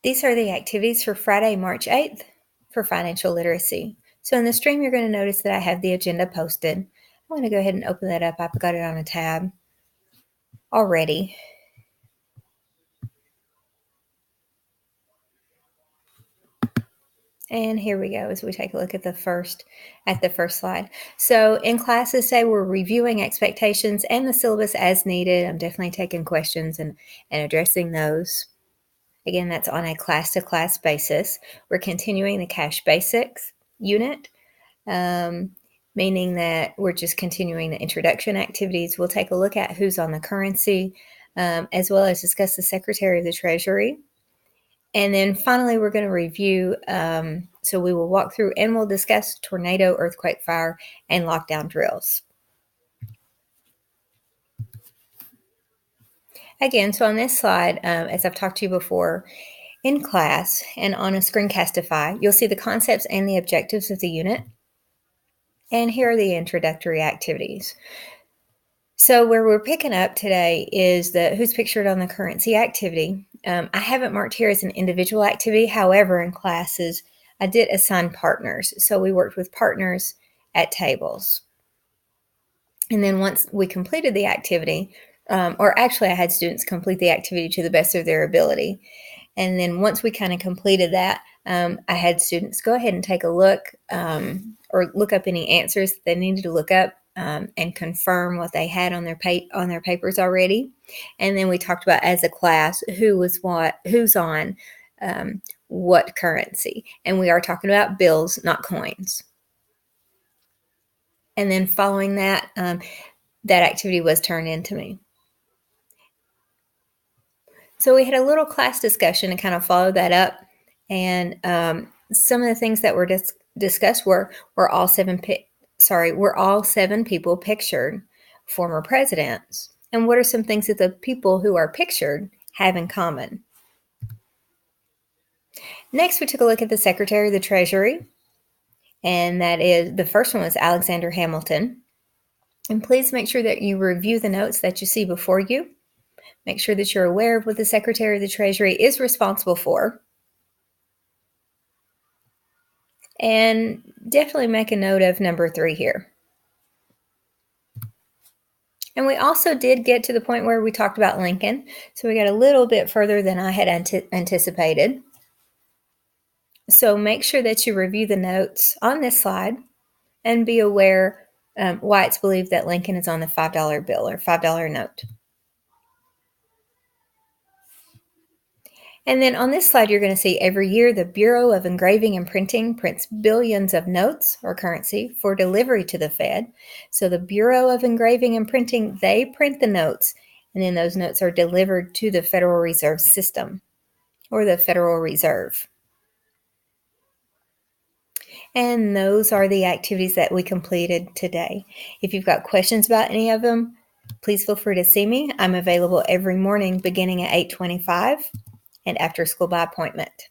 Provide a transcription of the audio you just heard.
These are the activities for Friday, March 8th for financial literacy. So in the stream, you're going to notice that I have the agenda posted. I'm going to go ahead and open that up. I've got it on a tab already. And here we go as we take a look at the first slide. So in classes today, we're reviewing expectations and the syllabus as needed. I'm definitely taking questions and addressing those. Again, that's on a class-to-class basis. We're continuing the cash basics unit, meaning that we're just continuing the introduction activities. We'll take a look at who's on the currency, as well as discuss the Secretary of the Treasury. And then finally, we're going to review, so we will walk through and we'll discuss tornado, earthquake, fire, and lockdown drills. Again, so on this slide, as I've talked to you before, in class and on a Screencastify, you'll see the concepts and the objectives of the unit. And here are the introductory activities. So where we're picking up today is the who's pictured on the currency activity. I haven't marked here as an individual activity. However, in classes, I did assign partners. So we worked with partners at tables. And then once we completed the activity, or actually I had students complete the activity to the best of their ability. And then once we kind of completed that, I had students go ahead and take a look or look up any answers that they needed to look up and confirm what they had on their papers already. And then we talked about as a class who's on what currency. And we are talking about bills, not coins. And then following that, that activity was turned in to me. So we had a little class discussion to kind of follow that up. And some of the things that were discussed were all seven people pictured former presidents. And what are some things that the people who are pictured have in common? Next, we took a look at the Secretary of the Treasury. And that is, the first one was Alexander Hamilton. And please make sure that you review the notes that you see before you. Make sure that you're aware of what the Secretary of the Treasury is responsible for. And definitely make a note of number 3 here. And we also did get to the point where we talked about Lincoln. So we got a little bit further than I had anticipated. So make sure that you review the notes on this slide and be aware why it's believed that Lincoln is on the $5 bill or $5 note. And then on this slide, you're going to see every year the Bureau of Engraving and Printing prints billions of notes or currency for delivery to the Fed. So the Bureau of Engraving and Printing, they print the notes, and then those notes are delivered to the Federal Reserve System or the Federal Reserve. And those are the activities that we completed today. If you've got questions about any of them, please feel free to see me. I'm available every morning beginning at 8:25. And after school by appointment.